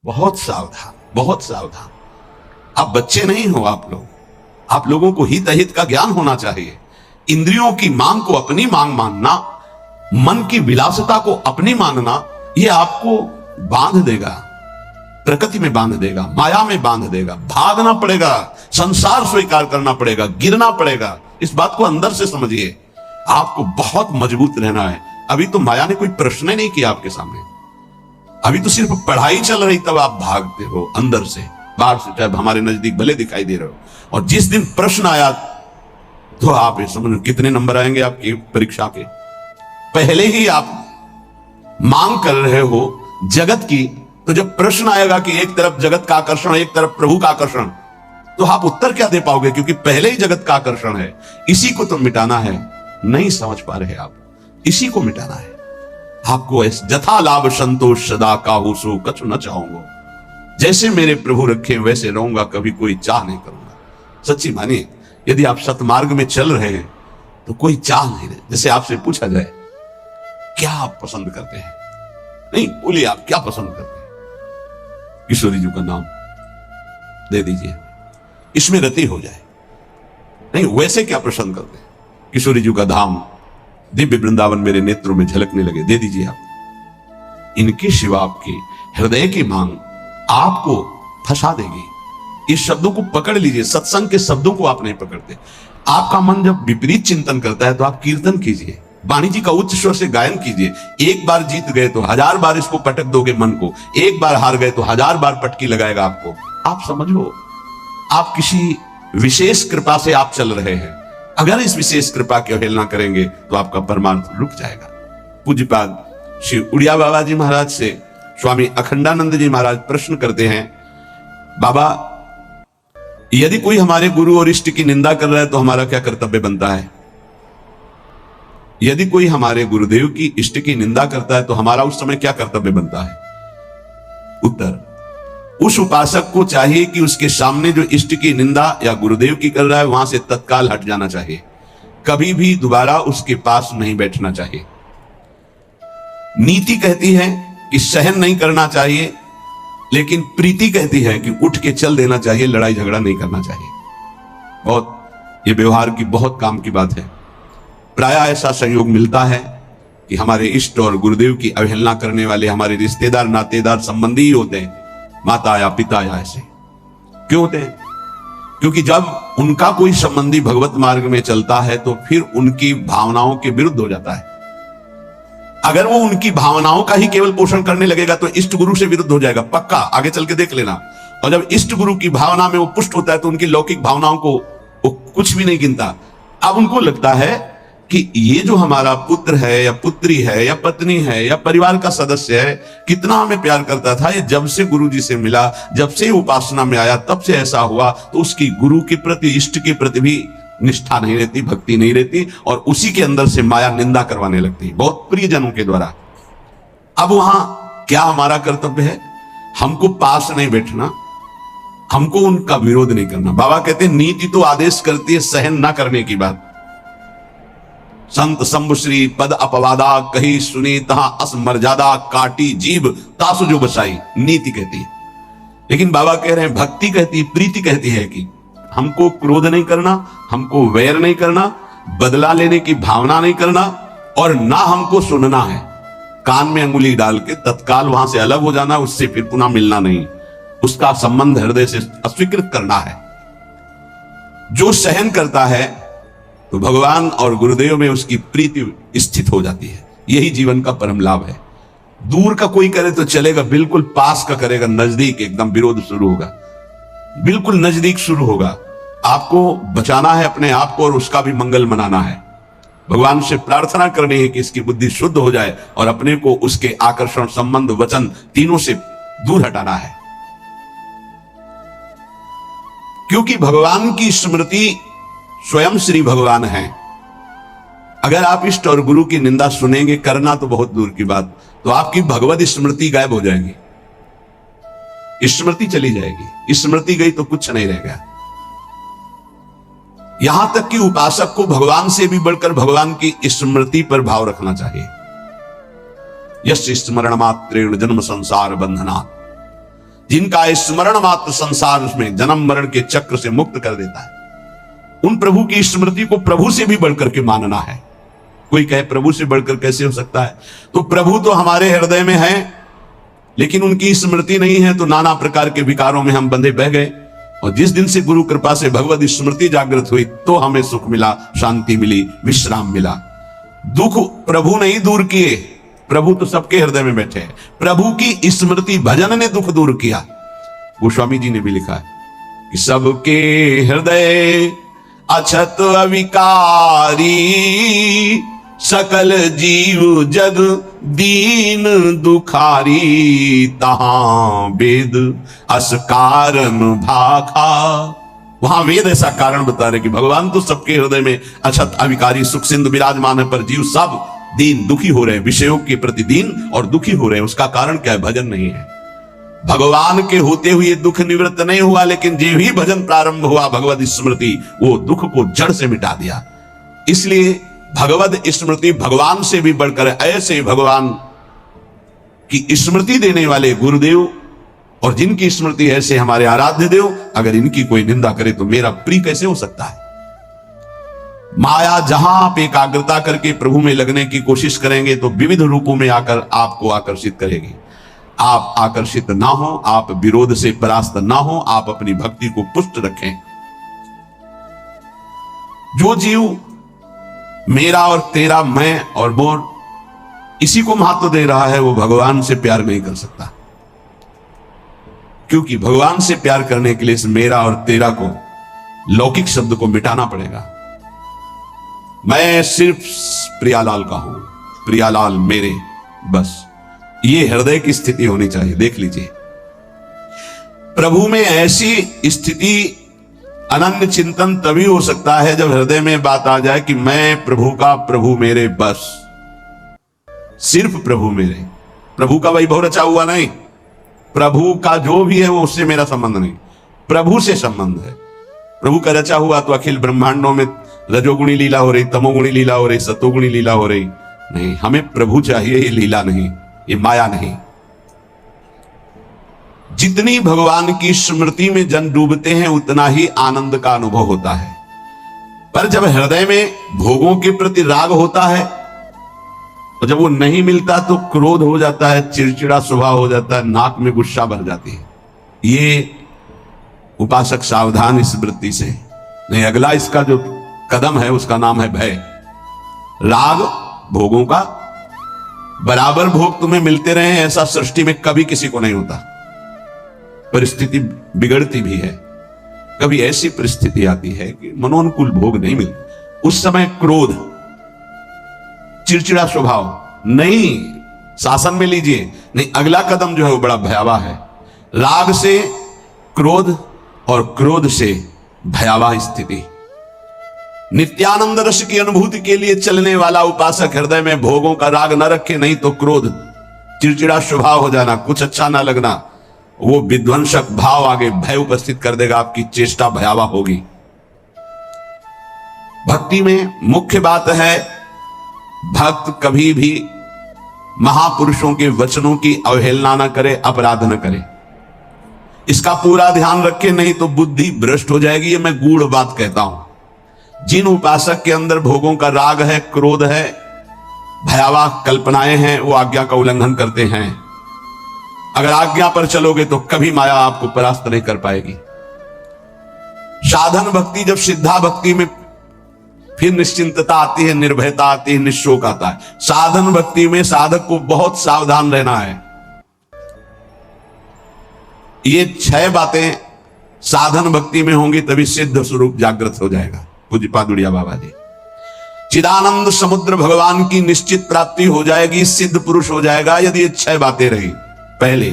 बहुत सावधान, बहुत सावधान। आप बच्चे नहीं हो, आप लोगों को हित अहित का ज्ञान होना चाहिए। इंद्रियों की मांग को अपनी मांग मानना, मन की विलासिता को अपनी मानना, यह आपको बांध देगा, प्रकृति में बांध देगा, माया में बांध देगा। भागना पड़ेगा, संसार स्वीकार करना पड़ेगा, गिरना पड़ेगा। इस बात को अंदर से समझिए। आपको बहुत मजबूत रहना है। अभी तो माया ने कोई प्रश्न ही नहीं किया आपके सामने। अभी तो सिर्फ पढ़ाई चल रही, तब आप भागते हो अंदर से। बाहर से चाहे हमारे नजदीक भले दिखाई दे रहे हो, और जिस दिन प्रश्न आया तो आप समझ कितने नंबर आएंगे आपकी परीक्षा के। पहले ही आप मांग कर रहे हो जगत की, तो जब प्रश्न आएगा कि एक तरफ जगत का आकर्षण, एक तरफ प्रभु का आकर्षण, तो आप उत्तर क्या दे पाओगे? क्योंकि पहले ही जगत का आकर्षण है, इसी को तो मिटाना है। नहीं समझ पा रहे आप, इसी को मिटाना है आपको। जथा लाभ संतोष सदा काहू सो कछु न चाहूंगा। जैसे मेरे प्रभु रखे वैसे रहूंगा, कभी कोई चाह नहीं करूंगा। सच्ची मानिए, यदि आप सतमार्ग में चल रहे हैं तो कोई चाह नहीं रहे। जैसे आपसे पूछा जाए क्या आप पसंद करते हैं, नहीं बोलिए आप क्या पसंद करते हैं। किशोरी जी का नाम दे दीजिए, इसमें रति हो जाए। नहीं, वैसे क्या पसंद करते हैं? किशोरी जी का धाम, दिव्य वृंदावन मेरे नेत्रों में झलकने लगे, दे दीजिए आप। इनके शिवा आपकी हृदय की मांग आपको फंसा देगी। इस शब्दों को पकड़ लीजिए। सत्संग के शब्दों को आप नहीं पकड़ते। आपका मन जब विपरीत चिंतन करता है तो आप कीर्तन कीजिए, वाणी जी का उच्च स्वर से गायन कीजिए। एक बार जीत गए तो 1000 बार इसको पटक दोगे मन को, एक बार हार गए तो 1000 बार पटकी लगाएगा आपको। आप समझो, आप किसी विशेष कृपा से आप चल रहे हैं। अगर इस विशेष कृपा की अवहेलना करेंगे तो आपका परमार्थ रुक जाएगा। पूज्यपाद श्री उड़िया बाबा जी महाराज से स्वामी अखंडानंद जी महाराज प्रश्न करते हैं, बाबा यदि कोई हमारे गुरु और इष्ट की निंदा कर रहा है तो हमारा क्या कर्तव्य बनता है? यदि कोई हमारे गुरुदेव की इष्ट की निंदा करता है तो हमारा उस समय क्या कर्तव्य बनता है? उत्तर, उस उपासक को चाहिए कि उसके सामने जो इष्ट की निंदा या गुरुदेव की कर रहा है वहां से तत्काल हट जाना चाहिए। कभी भी दोबारा उसके पास नहीं बैठना चाहिए। नीति कहती है कि सहन नहीं करना चाहिए, लेकिन प्रीति कहती है कि उठ के चल देना चाहिए, लड़ाई झगड़ा नहीं करना चाहिए। बहुत ये व्यवहार की बहुत काम की बात है। प्रायः ऐसा संयोग मिलता है कि हमारे इष्ट और गुरुदेव की अवहेलना करने वाले हमारे रिश्तेदार, नातेदार, संबंधी ही होते हैं, माता या पिता या ऐसे। क्यों होते हैं? क्योंकि जब उनका कोई संबंधी भगवत मार्ग में चलता है तो फिर उनकी भावनाओं के विरुद्ध हो जाता है। अगर वो उनकी भावनाओं का ही केवल पोषण करने लगेगा तो इष्ट गुरु से विरुद्ध हो जाएगा, पक्का, आगे चल के देख लेना। और जब इष्ट गुरु की भावना में वो पुष्ट होता है तो उनकी लौकिक भावनाओं को वो कुछ भी नहीं गिनता। अब उनको लगता है कि ये जो हमारा पुत्र है या पुत्री है या पत्नी है या परिवार का सदस्य है, कितना हमें प्यार करता था, ये जब से गुरु जी से मिला, जब से उपासना में आया, तब से ऐसा हुआ। तो उसकी गुरु के प्रति, इष्ट के प्रति भी निष्ठा नहीं रहती, भक्ति नहीं रहती, और उसी के अंदर से माया निंदा करवाने लगती, बहुत प्रियजनों के द्वारा। अब वहां क्या हमारा कर्तव्य है? हमको पास नहीं बैठना, हमको उनका विरोध नहीं करना। बाबा कहते हैं नीति तो आदेश करती है सहन ना करने की बात। संत शंभुश्री पद अपवादा कही सुनी तहा अस मर्यादा काटी जीव तासु जो बसाई, नीति कहती है। लेकिन बाबा कह रहे हैं भक्ति कहती है, प्रीति कहती है कि हमको क्रोध नहीं करना, हमको वैर नहीं करना, बदला लेने की भावना नहीं करना, और ना हमको सुनना है। कान में अंगुली डाल के तत्काल वहां से अलग हो जाना, उससे फिर पुनः मिलना नहीं, उसका संबंध हृदय से अस्वीकृत करना है। जो सहन करता है तो भगवान और गुरुदेव में उसकी प्रीति स्थित हो जाती है। यही जीवन का परम लाभ है। दूर का कोई करे तो चलेगा, बिल्कुल पास का करेगा, नजदीक एकदम विरोध शुरू होगा, बिल्कुल नजदीक शुरू होगा। आपको बचाना है अपने आप को और उसका भी मंगल मनाना है। भगवान से प्रार्थना करनी है कि इसकी बुद्धि शुद्ध हो जाए और अपने को उसके आकर्षण, संबंध, वचन तीनों से दूर हटाना है। क्योंकि भगवान की स्मृति स्वयं श्री भगवान है। अगर आप इष्ट और गुरु की निंदा सुनेंगे, करना तो बहुत दूर की बात, तो आपकी भगवत स्मृति गायब हो जाएगी, स्मृति चली जाएगी। स्मृति गई तो कुछ नहीं रहेगा। यहां तक कि उपासक को भगवान से भी बढ़कर भगवान की स्मृति पर भाव रखना चाहिए। यस्य स्मरण मात्रेण जन्म संसार बंधनात् जिनका स्मरण मात्र संसार में जन्म मरण के चक्र से मुक्त कर देता है, उन प्रभु की स्मृति को प्रभु से भी बढ़कर के मानना है। कोई कहे प्रभु से बढ़कर कैसे हो सकता है? तो प्रभु तो हमारे हृदय में है, लेकिन उनकी स्मृति नहीं है, तो नाना प्रकार के विकारों में हम बंधे बह गए। और जिस दिन से गुरु कृपा से भगवत स्मृति जागृत हुई, तो हमें सुख मिला, शांति मिली, विश्राम मिला। दुख प्रभु नहीं दूर किए, प्रभु तो सबके हृदय में बैठे हैं। प्रभु की स्मृति भजन ने दुख दूर किया। गोस्वामी जी ने भी लिखा है कि सबके हृदय अछत अविकारी, सकल जीव जग दीन दुखारी, तहां वेद अस कारण भाखा। वहां वेद ऐसा कारण बता रहे कि भगवान तो सबके हृदय में अछत अविकारी सुख सिंधु विराजमान है, पर जीव सब दीन दुखी हो रहे हैं, विषयों के प्रति दीन और दुखी हो रहे हैं। उसका कारण क्या है? भजन नहीं है। भगवान के होते हुए दुख निवृत्त नहीं हुआ, लेकिन जो ही भजन प्रारंभ हुआ भगवत स्मृति, वो दुख को जड़ से मिटा दिया। इसलिए भगवत स्मृति भगवान से भी बढ़कर, ऐसे भगवान की स्मृति देने वाले गुरुदेव और जिनकी स्मृति ऐसे हमारे आराध्य देव, अगर इनकी कोई निंदा करे तो मेरा प्रिय कैसे हो सकता है? माया जहां आप एकाग्रता करके प्रभु में लगने की कोशिश करेंगे तो विविध रूपों में आकर आपको आकर्षित करेगी। आप आकर्षित ना हो, आप विरोध से परास्त ना हो, आप अपनी भक्ति को पुष्ट रखें। जो जीव मेरा और तेरा, मैं और मोर, इसी को महत्व दे रहा है, वो भगवान से प्यार नहीं कर सकता। क्योंकि भगवान से प्यार करने के लिए इस मेरा और तेरा को, लौकिक शब्द को मिटाना पड़ेगा। मैं सिर्फ प्रियालाल का हूं, प्रियालाल मेरे, बस ये हृदय की स्थिति होनी चाहिए। देख लीजिए, प्रभु में ऐसी स्थिति, अनन्य चिंतन तभी हो सकता है जब हृदय में बात आ जाए कि मैं प्रभु का, प्रभु मेरे, बस सिर्फ प्रभु मेरे। प्रभु का वैभव रचा हुआ नहीं, प्रभु का जो भी है वो उससे मेरा संबंध नहीं, प्रभु से संबंध है। प्रभु का रचा हुआ तो अखिल ब्रह्मांडों में रजोगुणी लीला हो रही, तमोगुणी लीला हो रही, सतोगुणी लीला हो रही, नहीं, हमें प्रभु चाहिए, ये लीला नहीं, ये माया नहीं। जितनी भगवान की स्मृति में जन डूबते हैं उतना ही आनंद का अनुभव होता है। पर जब हृदय में भोगों के प्रति राग होता है और जब वो नहीं मिलता तो क्रोध हो जाता है, चिड़चिड़ा स्वभाव हो जाता है, नाक में गुस्सा भर जाती है। ये उपासक सावधान इस वृत्ति से नहीं। अगला इसका जो कदम है उसका नाम है भय। राग भोगों का, बराबर भोग तुम्हें मिलते रहे ऐसा सृष्टि में कभी किसी को नहीं होता। परिस्थिति बिगड़ती भी है, कभी ऐसी परिस्थिति आती है कि मनोनुकूल भोग नहीं मिलते, उस समय क्रोध, चिड़चिड़ा स्वभाव, नहीं शासन में लीजिए, नहीं, अगला कदम जो है वो बड़ा भयावह है। राग से क्रोध और क्रोध से भयावह स्थिति। नित्यानंद रस की अनुभूति के लिए चलने वाला उपासक हृदय में भोगों का राग न रखे, नहीं तो क्रोध, चिड़चिड़ा स्वभाव हो जाना, कुछ अच्छा ना लगना, वो विध्वंसक भाव आगे भय उपस्थित कर देगा, आपकी चेष्टा भयावह होगी। भक्ति में मुख्य बात है, भक्त कभी भी महापुरुषों के वचनों की अवहेलना न करे, अपराध न करे। इसका पूरा ध्यान रखे, नहीं तो बुद्धि भ्रष्ट हो जाएगी। ये मैं गूढ़ बात कहता हूं। जिन उपासक के अंदर भोगों का राग है, क्रोध है, भयावह कल्पनाएं हैं, वो आज्ञा का उल्लंघन करते हैं। अगर आज्ञा पर चलोगे तो कभी माया आपको परास्त नहीं कर पाएगी। साधन भक्ति, जब सिद्धा भक्ति में फिर निश्चिंतता आती है, निर्भयता आती है, निशोक आता है। साधन भक्ति में साधक को बहुत सावधान रहना है। ये 6 बातें साधन भक्ति में होंगी तभी सिद्ध स्वरूप जागृत हो जाएगा। पूज्य पादुड़िया बाबा जी, चिदानंद समुद्र भगवान की निश्चित प्राप्ति हो जाएगी, सिद्ध पुरुष हो जाएगा यदि ये 6 बातें रही। पहले,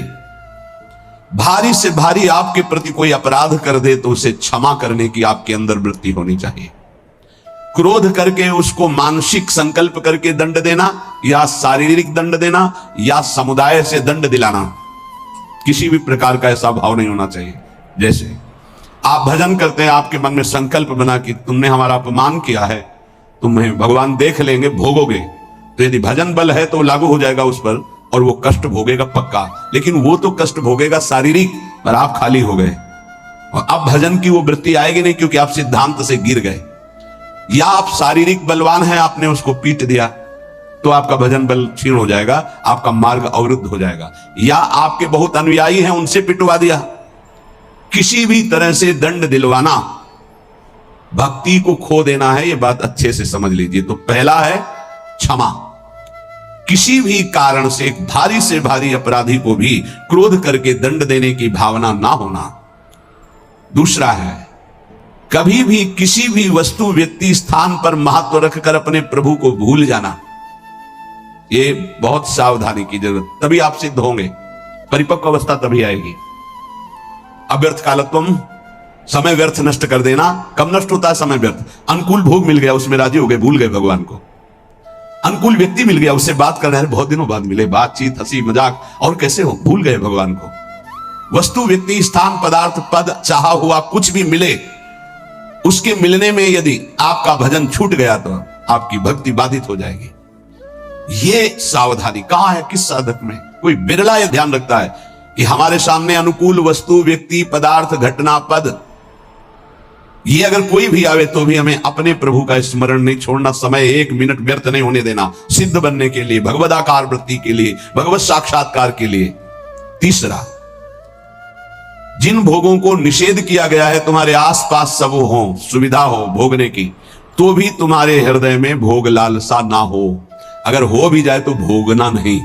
भारी से भारी आपके प्रति कोई अपराध कर दे तो उसे क्षमा करने की आपके अंदर वृत्ति होनी चाहिए। क्रोध करके उसको मानसिक संकल्प करके दंड देना, या शारीरिक दंड देना, या समुदाय से दंड दिलाना, किसी भी प्रकार का ऐसा भाव नहीं होना चाहिए। जैसे आप भजन करते हैं, आपके मन में संकल्प बना कि तुमने हमारा अपमान किया है, तुम्हें भगवान देख लेंगे, भोगोगे। तो यदि भजन बल है तो लागू हो जाएगा उस पर और वो कष्ट भोगेगा पक्का। लेकिन वो तो कष्ट भोगेगा शारीरिक, पर आप खाली हो गए और अब भजन की वो वृत्ति आएगी नहीं, क्योंकि आप सिद्धांत से गिर गए। या आप शारीरिक बलवान हैं, आपने उसको पीट दिया तो आपका भजन बल क्षीण हो जाएगा, आपका मार्ग अवरुद्ध हो जाएगा। या आपके बहुत अनुयायी हैं, उनसे पिटवा दिया। किसी भी तरह से दंड दिलवाना भक्ति को खो देना है, यह बात अच्छे से समझ लीजिए। तो पहला है क्षमा। किसी भी कारण से एक भारी से भारी अपराधी को भी क्रोध करके दंड देने की भावना ना होना। दूसरा है कभी भी किसी भी वस्तु व्यक्ति स्थान पर महत्व रखकर अपने प्रभु को भूल जाना। ये बहुत सावधानी की जरूरत, तभी आप सिद्ध होंगे। परिपक्व अवस्था तभी आएगी। अव्यर्थ कालत्वम, समय व्यर्थ नष्ट कर देना। कब नष्ट होता है समय व्यर्थ? अनुकूल भोग मिल गया, उसमें राजी हो गए, भूल गए भगवान को। अनुकूल व्यक्ति मिल गया, उससे बात करना है, बहुत दिनों बाद मिले, बातचीत हंसी मजाक, और कैसे हो, भूल गए भगवान को। वस्तु व्यक्ति स्थान पदार्थ पद चाहा हुआ कुछ भी मिले, उसके मिलने में यदि आपका भजन छूट गया तो आपकी भक्ति बाधित हो जाएगी। ये सावधानी कहां है, किस साधक में? कोई बिरला यह ध्यान रखता है कि हमारे सामने अनुकूल वस्तु व्यक्ति पदार्थ घटना पद, ये अगर कोई भी आवे तो भी हमें अपने प्रभु का स्मरण नहीं छोड़ना, समय एक मिनट व्यर्थ नहीं होने देना, सिद्ध बनने के लिए, भगवदाकार वृत्ति के लिए, भगवत साक्षात्कार के लिए। तीसरा, जिन भोगों को निषेध किया गया है तुम्हारे आसपास सब हो, सुविधा हो भोगने की, तो भी तुम्हारे हृदय में भोग लालसा ना हो। अगर हो भी जाए तो भोगना नहीं।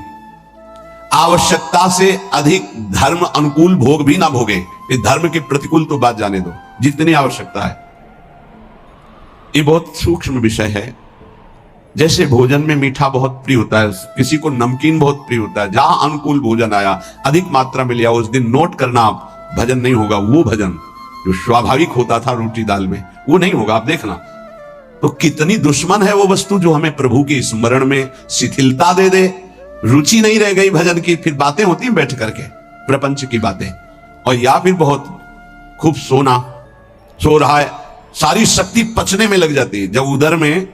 आवश्यकता से अधिक धर्म अनुकूल भोग भी ना भोगे। इस धर्म के प्रतिकूल तो बात जाने दो, जितनी आवश्यकता है। ये बहुत सूक्ष्म विषय है। जैसे भोजन में मीठा बहुत प्रिय होता है, किसी को नमकीन बहुत प्रिय होता है, जहां अनुकूल भोजन आया, अधिक मात्रा में लिया, उस दिन नोट करना, भजन नहीं होगा। वो भजन जो स्वाभाविक होता था रोटी दाल में, वो नहीं होगा, आप देखना। तो कितनी दुश्मन है वो वस्तु जो हमें प्रभु के स्मरण में शिथिलता दे दे। रुचि नहीं रह गई भजन की, फिर बातें होती हैं बैठ करके, प्रपंच की बातें, और या फिर बहुत खूब सोना, सो रहा है, सारी शक्ति पचने में लग जाती है। जब उधर में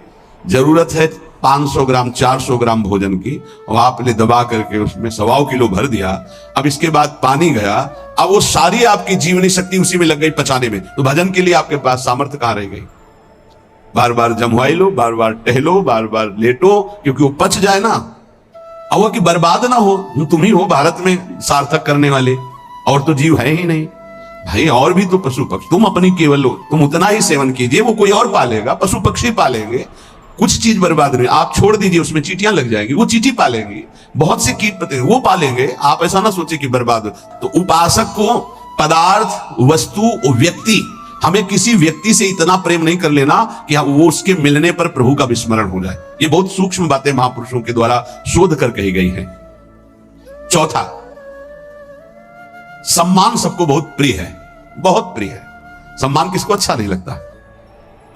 जरूरत है 500 ग्राम 400 ग्राम भोजन की, और आपने दबा करके उसमें 1.25 किलो भर दिया, अब इसके बाद पानी गया, अब वो सारी आपकी जीवनी शक्ति उसी में लग गई पचाने में, तो भजन के लिए आपके पास सामर्थ्य कहां रह गई? बार बार जमवाई लो, बार बार टहलो, बार बार लेटो, क्योंकि वो पच जाए ना, और वो कि बर्बाद ना हो। तुम ही हो भारत में सार्थक करने वाले, और तो जीव है ही नहीं भाई। और भी तो पशु पक्षी, तुम अपनी केवल लो, तुम उतना ही सेवन कीजिए, वो कोई और पालेगा, पशु पक्षी पालेंगे, कुछ चीज बर्बाद नहीं। आप छोड़ दीजिए, उसमें चींटियां लग जाएंगी, वो चींटी पालेंगी, बहुत से कीट पतंगे वो पालेंगे, आप ऐसा ना सोचे कि बर्बाद हो। तो उपासक को पदार्थ वस्तु व्यक्ति, हमें किसी व्यक्ति से इतना प्रेम नहीं कर लेना कि वो उसके मिलने पर प्रभु का विस्मरण हो जाए। ये बहुत सूक्ष्म बातें महापुरुषों के द्वारा शोध कर कही गई हैं। चौथा, सम्मान सबको बहुत प्रिय है, बहुत प्रिय है। सम्मान किसको अच्छा नहीं लगता?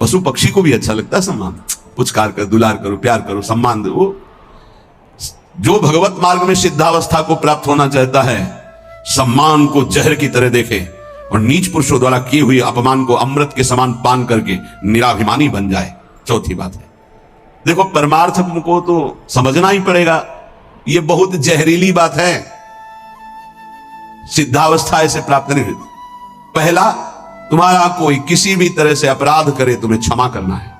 पशु पक्षी को भी अच्छा लगता है सम्मान। पुचकार कर, दुलार करो, प्यार करो, सम्मान दो। जो भगवत मार्ग में सिद्धावस्था को प्राप्त होना चाहता है, सम्मान को जहर की तरह देखे और नीच पुरुषों द्वारा किए हुए अपमान को अमृत के समान पान करके निराभिमानी बन जाए। चौथी बात है, देखो परमार्थ को तो समझना ही पड़ेगा, यह बहुत जहरीली बात है। सिद्धावस्था ऐसे प्राप्त नहीं होती। पहला, तुम्हारा कोई किसी भी तरह से अपराध करे, तुम्हें क्षमा करना है।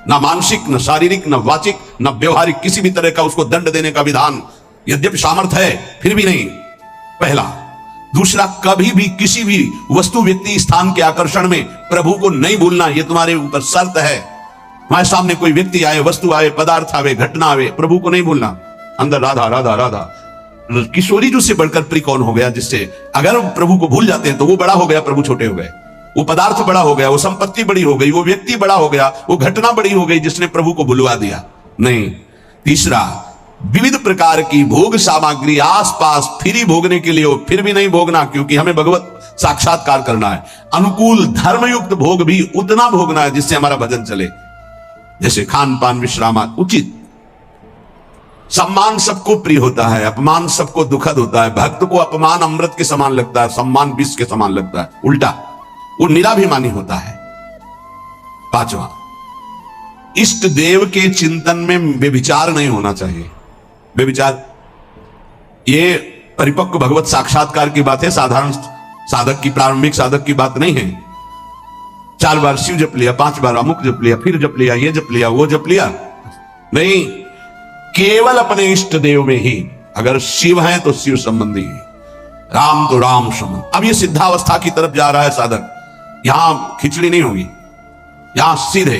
ना मानसिक, न शारीरिक, न वाचिक, न व्यवहारिक, किसी भी तरह का उसको दंड देने का विधान यद्यपि सामर्थ्य है फिर भी नहीं, पहला। दूसरा, कभी भी किसी भी वस्तु व्यक्ति स्थान के आकर्षण में प्रभु को नहीं भूलना, यह तुम्हारे ऊपर शर्त है। हमारे सामने कोई व्यक्ति आए, वस्तु आए, पदार्थ आवे, घटना आवे, प्रभु को नहीं भूलना। अंदर राधा राधा राधा, किशोरी जो से बढ़कर प्रिय कौन हो गया, जिससे अगर प्रभु को भूल जाते हैं तो वो बड़ा हो गया, प्रभु छोटे हो गए। वो पदार्थ बड़ा हो गया, वो संपत्ति बड़ी हो गई, वो व्यक्ति बड़ा हो गया, वो घटना बड़ी हो गई जिसने प्रभु को भुलवा दिया। नहीं। तीसरा, विविध प्रकार की भोग सामग्री आसपास फ्री भोगने के लिए हो, फिर भी नहीं भोगना, क्योंकि हमें भगवत साक्षात्कार करना है। अनुकूल धर्मयुक्त भोग भी उतना भोगना है जिससे हमारा भजन चले, जैसे खान पान विश्राम उचित। सम्मान सबको प्रिय होता है, अपमान सबको दुखद होता है। भक्त को अपमान अमृत के समान लगता है, सम्मान विष के समान लगता है, उल्टा, वो निराभिमानी होता है। पांचवा, इष्ट देव के चिंतन में व्यभिचार नहीं होना चाहिए। व्यभिचार ये परिपक्व भगवत साक्षात्कार की बात है, साधारण साधक की, प्रारंभिक साधक की बात नहीं है। 4 बार शिव जप लिया, 5 बार अमुक जप लिया, फिर जप लिया, ये जप लिया, वो जप लिया, नहीं। केवल अपने इष्ट देव में ही, अगर शिव है तो शिव संबंधी, राम तो राम संबंधी। अब ये सिद्धावस्था की तरफ जा रहा है साधक। यहां खिचड़ी नहीं होगी, यहां सीधे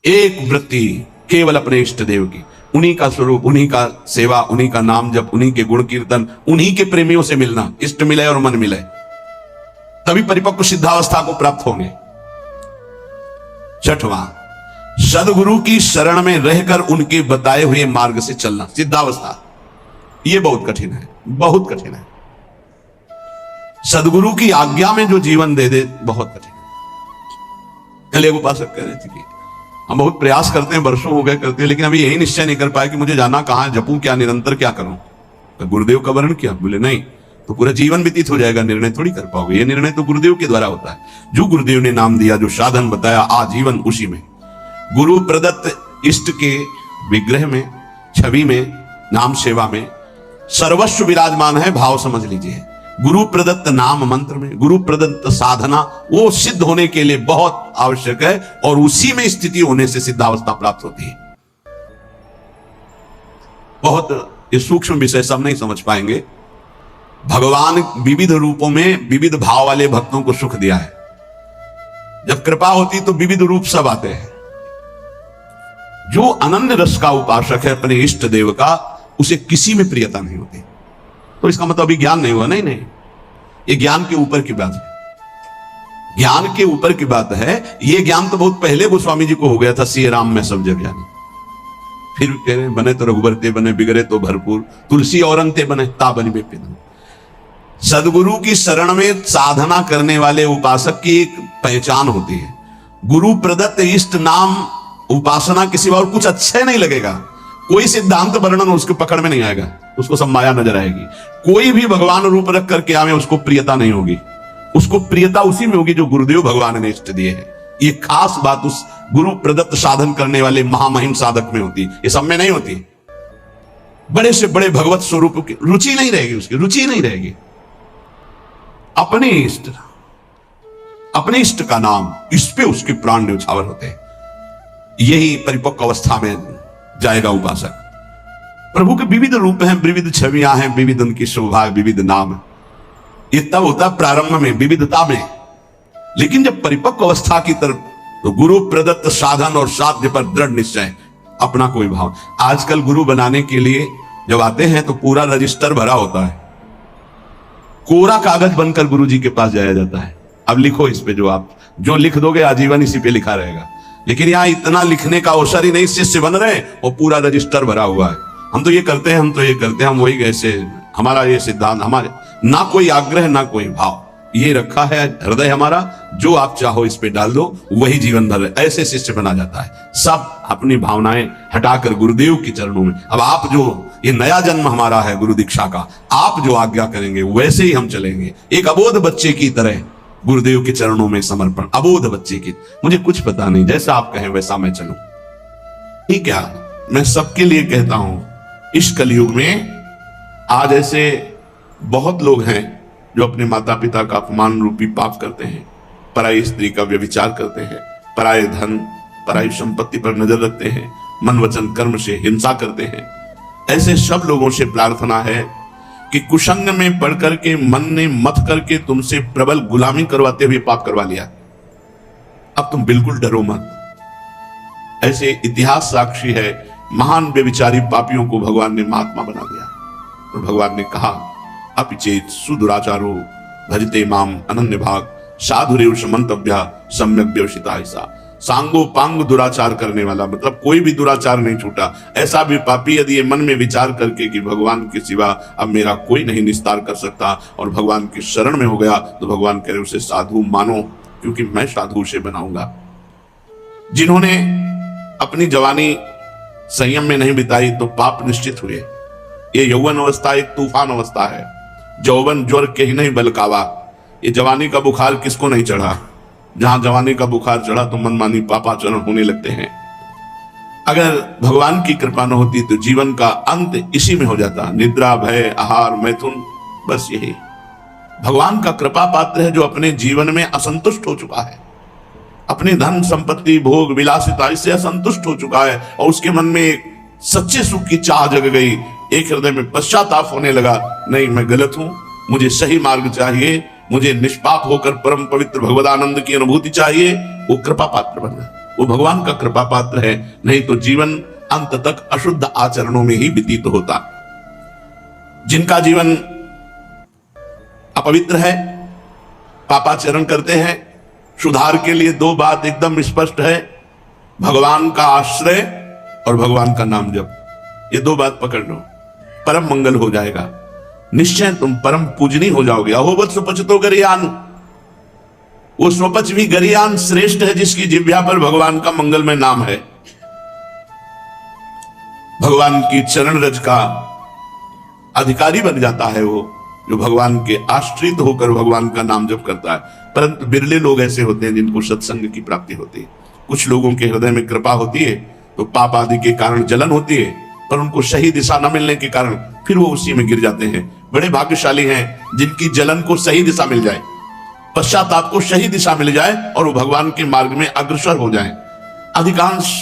एक वृत्ति केवल अपने इष्ट देव की, उन्हीं का स्वरूप, उन्हीं का सेवा, उन्हीं का नाम जप, उन्हीं के गुण कीर्तन, उन्हीं के प्रेमियों से मिलना, इष्ट मिले और मन मिले, तभी परिपक्व सिद्धावस्था को प्राप्त होंगे। 6वां, सदगुरु की शरण में रहकर उनके बताए हुए मार्ग से चलना, सिद्धावस्था। यह बहुत कठिन है, बहुत कठिन है। सदगुरु की आज्ञा में जो जीवन दे दे, बहुत कठिन है। कल एक उपासक कह रहे थे कि हम बहुत प्रयास करते हैं, वर्षों हो गए करते हैं, लेकिन अभी यही निश्चय नहीं कर पाए कि मुझे जाना कहां है, जपूं क्या, निरंतर क्या करूं। तो गुरुदेव का वर्ण किया, बोले नहीं तो पूरा जीवन व्यतीत हो जाएगा, निर्णय थोड़ी कर पाओगे। ये निर्णय तो गुरुदेव के द्वारा होता है। जो गुरुदेव ने नाम दिया, जो साधन बताया, आजीवन उसी में। गुरु प्रदत्त इष्ट के विग्रह में, छवि में, नाम सेवा में सर्वस्व विराजमान है, भाव समझ लीजिए। गुरु प्रदत्त नाम मंत्र में, गुरु प्रदत्त साधना, वो सिद्ध होने के लिए बहुत आवश्यक है, और उसी में स्थिति होने से सिद्धावस्था प्राप्त होती है। बहुत ये सूक्ष्म विषय सब नहीं समझ पाएंगे। भगवान विविध रूपों में विविध भाव वाले भक्तों को सुख दिया है। जब कृपा होती तो विविध रूप सब आते हैं। जो अनन्य रस का उपासक है अपने इष्ट देव का, उसे किसी में प्रियता नहीं होती। तो इसका मतलब अभी ज्ञान नहीं हुआ, नहीं नहीं, ये ज्ञान के ऊपर की बात है। ज्ञान के ऊपर की बात है। ये ज्ञान तो बहुत पहले गोस्वामी जी को हो गया था, सिय राम में सब जग ज्ञानी। फिर कह रहे बने तो रघुबर ते बने, बिगड़े तो भरपूर, तुलसी और अंते बने ता बनी बेपिन। सदगुरु की शरण में साधना करने वाले उपासक की एक पहचान होती है। गुरु प्रदत्त इष्ट नाम उपासना के सिवा और कुछ अच्छे नहीं लगेगा। कोई सिद्धांत वर्णन उसके पकड़ में नहीं आएगा, उसको सब माया नजर आएगी। कोई भी भगवान रूप रख करके आवे, उसको प्रियता नहीं होगी। उसको प्रियता उसी में होगी जो गुरुदेव भगवान ने इष्ट दिए हैं। ये खास बात उस गुरु प्रदत्त साधन करने वाले महामहिम साधक में होती, ये सब में नहीं होती। बड़े से बड़े भगवत स्वरूप की रुचि नहीं रहेगी, उसकी रुचि नहीं रहेगी। अपने इष्ट का नाम, इस पे उसके प्राण न्यौछावर होते हैं। यही परिपक्व अवस्था में जाएगा उपासक। प्रभु के विविध रूप हैं, विविध छवियां हैं, विविध उनकी शोभा, विविध नाम। ये तब होता प्रारंभ में, विविधता में। लेकिन जब परिपक्व अवस्था की तरफ, तो गुरु प्रदत्त साधन और साध्य पर दृढ़ निश्चय, अपना कोई भाव। आजकल गुरु बनाने के लिए जब आते हैं तो पूरा रजिस्टर भरा होता है, कोरा कागज बनकर गुरु जी के पास जाया जाता है। अब लिखो इस पे, जो लिख दोगे आजीवन इसी पे लिखा रहेगा। लेकिन यहां इतना लिखने का अवसर ही नहीं, शिष्य बन रहे और पूरा रजिस्टर भरा हुआ है। हम तो ये करते हैं, हम तो ये करते हैं, हम वही कैसे, हमारा ये सिद्धांत, हमारे ना कोई आग्रह ना कोई भाव, ये रखा है हृदय हमारा, जो आप चाहो इस पे डाल दो, वही जीवन भर ऐसे शिष्य बना जाता है। सब अपनी भावनाएं हटाकर गुरुदेव के चरणों में। अब आप जो, ये नया जन्म हमारा है गुरु दीक्षा का, आप जो आज्ञा करेंगे वैसे ही हम चलेंगे। एक अबोध बच्चे की तरह गुरुदेव के चरणों में समर्पण, अबोध बच्चे की, मुझे कुछ पता नहीं, जैसा आप कहें वैसा मैं चलूं। ठीक है, मैं सबके लिए कहता हूं, इस कलयुग में आज ऐसे बहुत लोग हैं जो अपने माता पिता का अपमान रूपी पाप करते हैं, पराई स्त्री का व्यभिचार करते हैं, पराये धन पराई संपत्ति पर नजर रखते हैं, मन वचन कर्म से हिंसा करते हैं। ऐसे सब लोगों से प्रार्थना है कि कुसंग में पढ़ करके, मन ने मत करके तुमसे प्रबल गुलामी करवाते हुए पाप करवा लिया, अब तुम बिल्कुल डरो मत। ऐसे इतिहास साक्षी है, महान व्यभिचारी पापियों को भगवान ने महात्मा बना दिया। तो भगवान ने कहा, अपिचेत सुदुराचारो भजते माम अनन्य भाग साधुरेव समंतव्य सम्यक व्यवसिता। ऐसा सांगो पांग दुराचार करने वाला, मतलब कोई भी दुराचार नहीं छूटा। ऐसा भी पापी यदि ये मन में विचार करके कि भगवान के सिवा अब मेरा कोई नहीं निस्तार कर सकता, और भगवान की शरण में हो गया, तो भगवान कह रहे उसे साधु मानो, क्योंकि मैं साधु से बनाऊंगा। जिन्होंने अपनी जवानी संयम में नहीं बिताई तो पाप निश्चित हुए। ये यौवन अवस्था एक तूफान अवस्था है। जौवन ज्वर के ही नहीं बलकावा। ये जवानी का बुखार किसको नहीं चढ़ा? जहां जवानी का बुखार चढ़ा तो मनमानी पापाचरण होने लगते हैं। अगर भगवान की कृपा न होती तो जीवन का अंत इसी में हो जाता, निद्रा, भय, आहार, मैथुन, बस यही। भगवान का कृपा पात्र है जो अपने जीवन में असंतुष्ट हो चुका है, अपनी धन संपत्ति भोग विलासिता इससे असंतुष्ट हो चुका है और उसके मन में एक सच्चे सुख की चाह जग गई, एक हृदय में पश्चाताप होने लगा, नहीं मैं गलत हूं, मुझे सही मार्ग चाहिए, मुझे निष्पाप होकर परम पवित्र भगवदानंद की अनुभूति चाहिए, वो कृपा पात्र बन गया, वो भगवान का कृपा पात्र है। नहीं तो जीवन अंत तक अशुद्ध आचरणों में ही व्यतीत होता। जिनका जीवन अपवित्र है, पापाचरण करते हैं, सुधार के लिए दो बात एकदम स्पष्ट है, भगवान का आश्रय और भगवान का नाम जप। ये दो बात पकड़ लो, परम मंगल हो जाएगा, निश्चय तुम परम पूजनीय हो जाओगे। अहोवत सुपच तो गरियान, वो स्वपच भी गरियान श्रेष्ठ है जिसकी जिह्वा पर भगवान का मंगलमय नाम है। भगवान की चरण रज का अधिकारी बन जाता है वो जो भगवान के आश्रित होकर भगवान का नाम जप करता है। परंतु बिरले लोग ऐसे होते हैं जिनको सत्संग की प्राप्ति होती है। कुछ लोगों के हृदय में कृपा होती है तो पाप आदि के कारण जलन होती है, पर उनको सही दिशा न मिलने के कारण फिर वो उसी में गिर जाते हैं। बड़े भाग्यशाली हैं जिनकी जलन को सही दिशा मिल जाए, पश्चाताप को सही दिशा मिल जाए और वो भगवान के मार्ग में अग्रसर हो जाएं। अधिकांश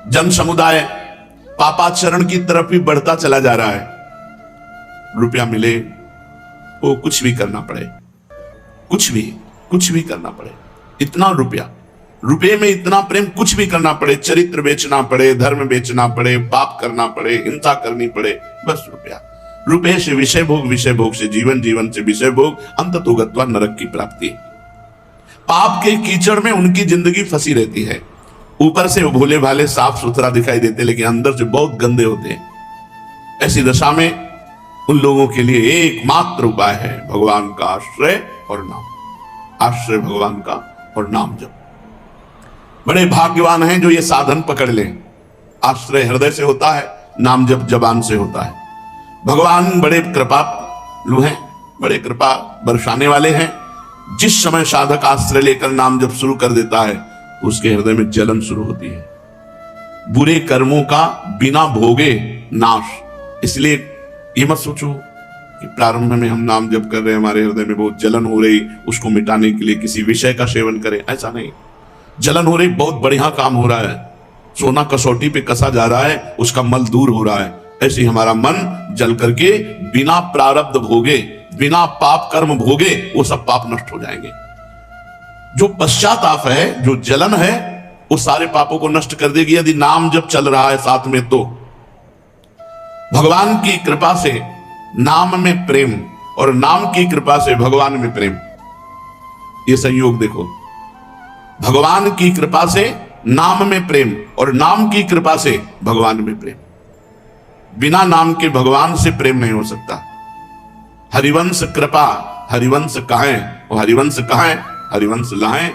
जन समुदाय पापाचरण की तरफ ही बढ़ता चला जा रहा है। रुपया मिले वो कुछ भी करना पड़े, कुछ भी करना पड़े, इतना रुपये में इतना प्रेम, कुछ भी करना पड़े, चरित्र बेचना पड़े, धर्म बेचना पड़े, पाप करना पड़े, हिंसा करनी पड़े, बस रुपये से विषय भोग, विषय भोग से जीवन, जीवन से विषय भोग, अंततो गत्वा नरक की प्राप्ति। पाप के कीचड़ में उनकी जिंदगी फंसी रहती है। ऊपर से वो भोले भाले साफ सुथरा दिखाई देते लेकिन अंदर से बहुत गंदे होते हैं। ऐसी दशा में उन लोगों के लिए एकमात्र उपाय है भगवान का आश्रय और नाम, आश्रय भगवान का और नाम जप। बड़े भाग्यवान हैं जो ये साधन पकड़ लें। आश्रय हृदय से होता है, नाम जप जबान से होता है। भगवान बड़े कृपालु हैं, बड़े कृपा बरसाने वाले हैं। जिस समय साधक आश्रय लेकर नाम जप शुरू कर देता है तो उसके हृदय में जलन शुरू होती है। बुरे कर्मों का बिना भोगे नाश। इसलिए ये मत सोचो कि प्रारंभ में हम नाम जप कर रहे हैं, हमारे हृदय में बहुत जलन हो रही, उसको मिटाने के लिए किसी विषय का सेवन करें, ऐसा नहीं। जलन हो रही, बहुत बढ़िया काम हो रहा है, सोना कसौटी पे कसा जा रहा है, उसका मल दूर हो रहा है। ऐसे हमारा मन जल करके बिना प्रारब्ध भोगे, बिना पाप कर्म भोगे वो सब पाप नष्ट हो जाएंगे। जो पश्चाताप है, जो जलन है, वो सारे पापों को नष्ट कर देगी यदि नाम जब चल रहा है साथ में। तो भगवान की कृपा से नाम में प्रेम और नाम की कृपा से भगवान में प्रेम, ये संयोग देखो। भगवान की कृपा से नाम में प्रेम और नाम की कृपा से भगवान में प्रेम। बिना नाम के भगवान से प्रेम नहीं हो सकता। हरिवंश कृपा, हरिवंश कहें और हरिवंश कहें, हरिवंश लाएं।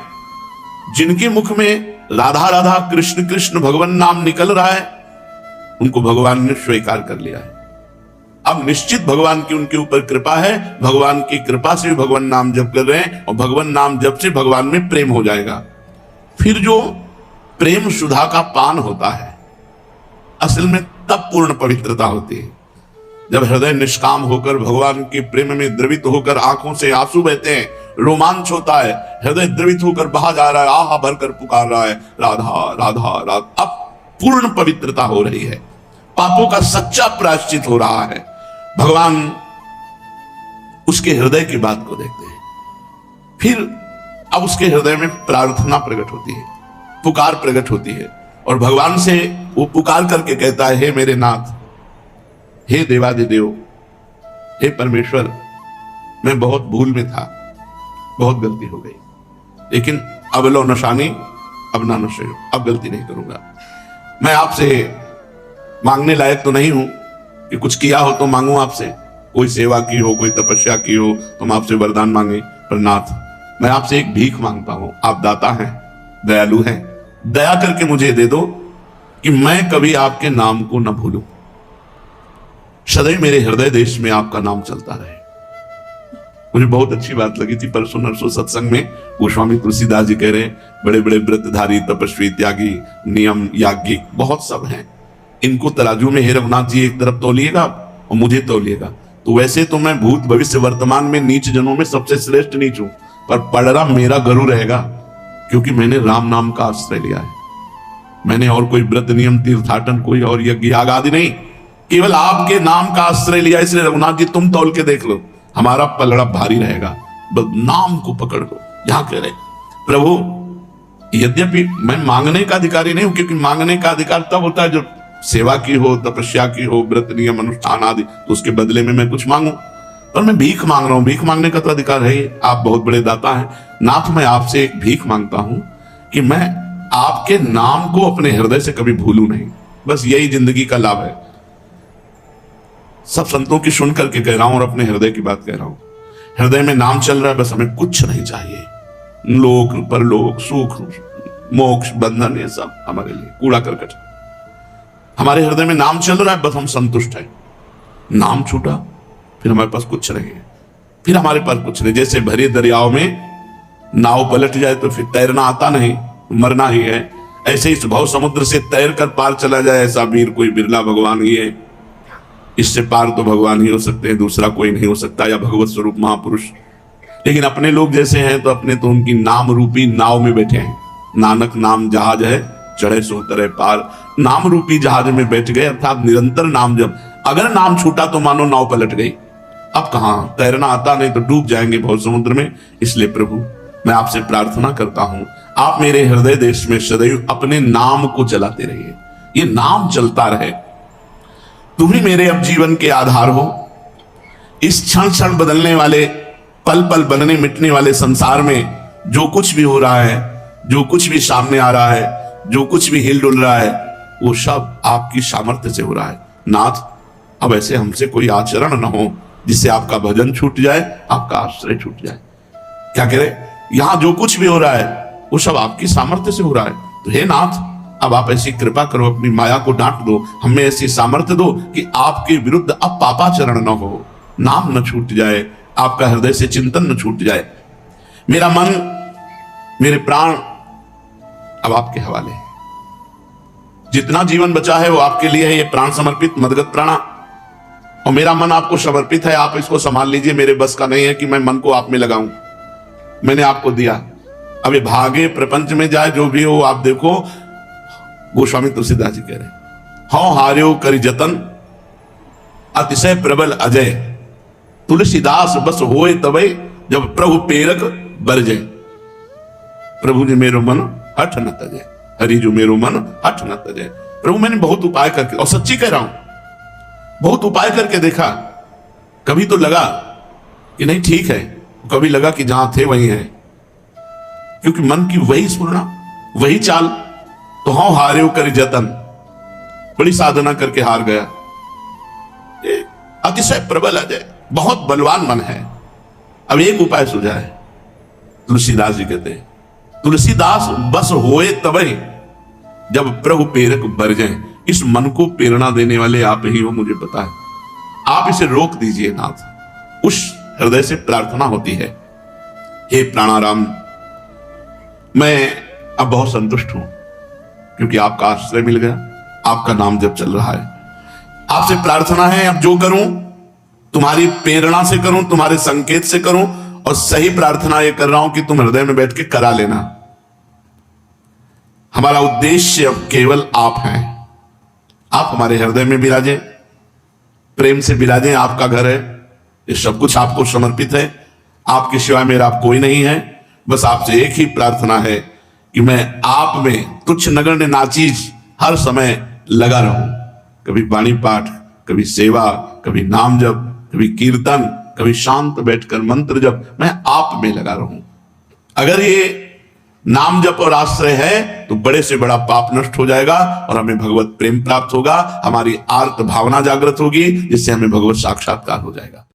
जिनके मुख में राधा राधा कृष्ण कृष्ण भगवान नाम निकल रहा है उनको भगवान ने स्वीकार कर लिया है। अब निश्चित भगवान की उनके ऊपर कृपा है, भगवान की कृपा से भगवान नाम जप कर रहे हैं और भगवान नाम जप से भगवान में प्रेम हो जाएगा। फिर जो प्रेम सुधा का पान होता है असल में तब पूर्ण पवित्रता होती है जब हृदय निष्काम होकर भगवान के प्रेम में द्रवित होकर आंखों से आंसू बहते हैं, रोमांच होता है, हृदय द्रवित होकर बहा जा रहा है, आहा भरकर पुकार रहा है राधा राधा राधा। अब पूर्ण पवित्रता हो रही है, पापों का सच्चा प्रायश्चित हो रहा है। भगवान उसके हृदय की बात को देखते हैं। फिर अब उसके हृदय में प्रार्थना प्रकट होती है, पुकार प्रकट होती है और भगवान से वो पुकार करके कहता है, हे मेरे नाथ, हे देवादिदेव, हे परमेश्वर, मैं बहुत भूल में था, बहुत गलती हो गई, लेकिन अब लो नशानी अब ना नशे, अब गलती नहीं करूंगा। मैं आपसे मांगने लायक तो नहीं हूं कि कुछ किया हो तो मांगू आपसे, कोई सेवा की हो, कोई तपस्या की हो तो हम आपसे वरदान मांगे, पर नाथ मैं आपसे एक भीख मांगता हूं। आप दाता हैं, दयालु हैं, दया करके मुझे दे दो कि मैं कभी आपके नाम को न भूलूं, सदैव मेरे हृदय देश में आपका नाम चलता रहे। मुझे बहुत अच्छी बात लगी थी परसों नरसों सत्संग में, गोस्वामी तुलसीदास जी कह रहे हैं बड़े बड़े व्रतधारी, तपस्वी, त्यागी, नियम याज्ञिक बहुत सब हैं, इनको तराजू में हे रघुनाथ जी एक तरफ तोलिएगा और मुझे तोलिएगा। तो वैसे तो मैं भूत भविष्य वर्तमान में नीच जनों में सबसे श्रेष्ठ नीच हूं, पर पलड़ा मेरा गरु रहेगा, क्योंकि मैंने राम नाम का आश्रय लिया है। मैंने और कोई व्रत नियम तीर्थाटन कोई और यज्ञ याग आदि नहीं, केवल आपके नाम का आश्रय लिया। इसलिए रघुनाथ जी तुम तौल के देख लो, हमारा पलड़ा भारी रहेगा, बस नाम को पकड़ लो। यहां कह रहे प्रभु, यद्यपि मैं मांगने का अधिकारी नहीं हूं, क्योंकि मांगने का अधिकार तब होता है जब सेवा की हो, तपस्या की हो, व्रत नियम अनुष्ठान आदि, तो उसके बदले में मैं कुछ मांगू। पर मैं भीख मांग रहा हूं, भीख मांगने का तो अधिकार है ही, आप बहुत बड़े दाता हैं। नाथ, मैं आपसे एक भीख मांगता हूं कि मैं आपके नाम को अपने हृदय से कभी भूलूं नहीं। बस यही जिंदगी का लाभ है। सब संतों की सुन करके कह रहा हूं और अपने हृदय की बात कह रहा हूं। हृदय में नाम चल रहा है, बस हमें कुछ नहीं चाहिए। लोक परलोक सुख मोक्ष बंधन ये सब हमारे लिए कूड़ा करकट। हमारे हृदय में नाम चल रहा है, बस हम संतुष्ट हैं। नाम छूटा फिर हमारे पास कुछ नहीं है, फिर हमारे पास कुछ नहीं। जैसे भरे दरियाओं में नाव पलट जाए तो फिर तैरना आता नहीं, मरना ही है। ऐसे इस भव समुद्र से तैर कर पार चला जाए, ऐसा वीर कोई बिरला भगवान ही है। इससे पार तो भगवान ही हो सकते हैं, दूसरा कोई नहीं हो सकता, या भगवत स्वरूप महापुरुष। लेकिन अपने लोग जैसे हैं तो अपने तो उनकी नाम रूपी नाव में बैठे हैं। नानक नाम जहाज है, चढ़े सो तरे पार। नाम रूपी जहाज में बैठ गए, अर्थात निरंतर नाम जब। अगर नाम छूटा तो मानो नाव पलट गई। अब कहां, तैरना आता नहीं तो डूब जाएंगे भव समुद्र में। इसलिए प्रभु, मैं आपसे प्रार्थना करता हूं, आप मेरे हृदय देश में सदैव अपने नाम को चलाते रहिए, ये नाम चलता रहे। तुम ही मेरे अब जीवन के आधार हो। इस क्षण क्षण बदलने वाले, पल पल बनने मिटने वाले संसार में जो कुछ भी हो रहा है, जो कुछ भी सामने आ रहा है, जो कुछ भी हिल डुल रहा है, वो सब आपकी सामर्थ्य से हो रहा है। नाथ, अब ऐसे हमसे कोई आचरण न हो जिससे आपका भजन छूट जाए, आपका आश्रय छूट जाए। क्या कह रहे, यहां जो कुछ भी हो रहा है वो सब आपकी सामर्थ्य से हो रहा है। तो हे नाथ, अब आप ऐसी कृपा करो, अपनी माया को डांट दो, हमें ऐसी सामर्थ्य दो कि आपके विरुद्ध अब पापाचरण न हो, नाम न छूट जाए, आपका हृदय से चिंतन न छूट जाए। मेरा मन, मेरे प्राण अब आपके हवाले है। जितना जीवन बचा है वो आपके लिए है, ये प्राण समर्पित मदगत प्राणा। और मेरा मन आपको समर्पित है, आप इसको संभाल लीजिए। मेरे बस का नहीं है कि मैं मन को आप में लगाऊं, मैंने आपको दिया। अब ये भागे प्रपंच में जाए जो भी हो, आप देखो गोस्वामी तुलसीदास जी कह रहे, हाँ हार्यो करि जतन अतिशय प्रबल अजय, तुलसीदास बस होए तबे जब प्रभु पेरक बरजे। प्रभु जी मेरो मन हठ न तजे, हरि जो मेरो मन हठ न तजे। प्रभु मैंने बहुत उपाय करके, और सच्ची कह रहा हूं, बहुत उपाय करके देखा। कभी तो लगा कि नहीं ठीक है, कभी लगा कि जहां थे वहीं है, क्योंकि मन की वही स्फुरना, वही चाल। तो हाँ हार्यो करि जतन, बड़ी साधना करके हार गया। अतिशय प्रबल अजय, बहुत बलवान मन है। अब एक उपाय सुझा है, तुलसीदास जी कहते हैं, तुलसीदास बस होए तबे जब प्रभु प्रेरक बरजे। इस मन को प्रेरणा देने वाले आप ही हो, मुझे पता है। आप इसे रोक दीजिए नाथ। उस हृदय से प्रार्थना होती है, हे प्राणाराम, मैं अब बहुत संतुष्ट हूं, क्योंकि आपका आश्रय मिल गया, आपका नाम जब चल रहा है। आपसे प्रार्थना है, अब जो करूं तुम्हारी प्रेरणा से करूं, तुम्हारे संकेत से करूं, और सही प्रार्थना यह कर रहा हूं कि तुम हृदय में बैठ के करा लेना। हमारा उद्देश्य अब केवल आप हैं। आप हमारे हृदय में विराजें, प्रेम से विराजें। आपका घर है, ये सब कुछ आपको समर्पित है। आपके सिवाय मेरा आप कोई नहीं है। बस आपसे एक ही प्रार्थना है कि मैं आप में तुच्छ नगण्य नाचीज हर समय लगा रहूं। कभी वाणी पाठ, कभी सेवा, कभी नाम जप, कभी कीर्तन, कभी शांत बैठकर मंत्र जप, मैं आप में लगा रहूं। अगर ये नाम जप और आश्रय है तो बड़े से बड़ा पाप नष्ट हो जाएगा और हमें भगवत प्रेम प्राप्त होगा, हमारी आर्त भावना जागृत होगी, जिससे हमें भगवत साक्षात्कार हो जाएगा।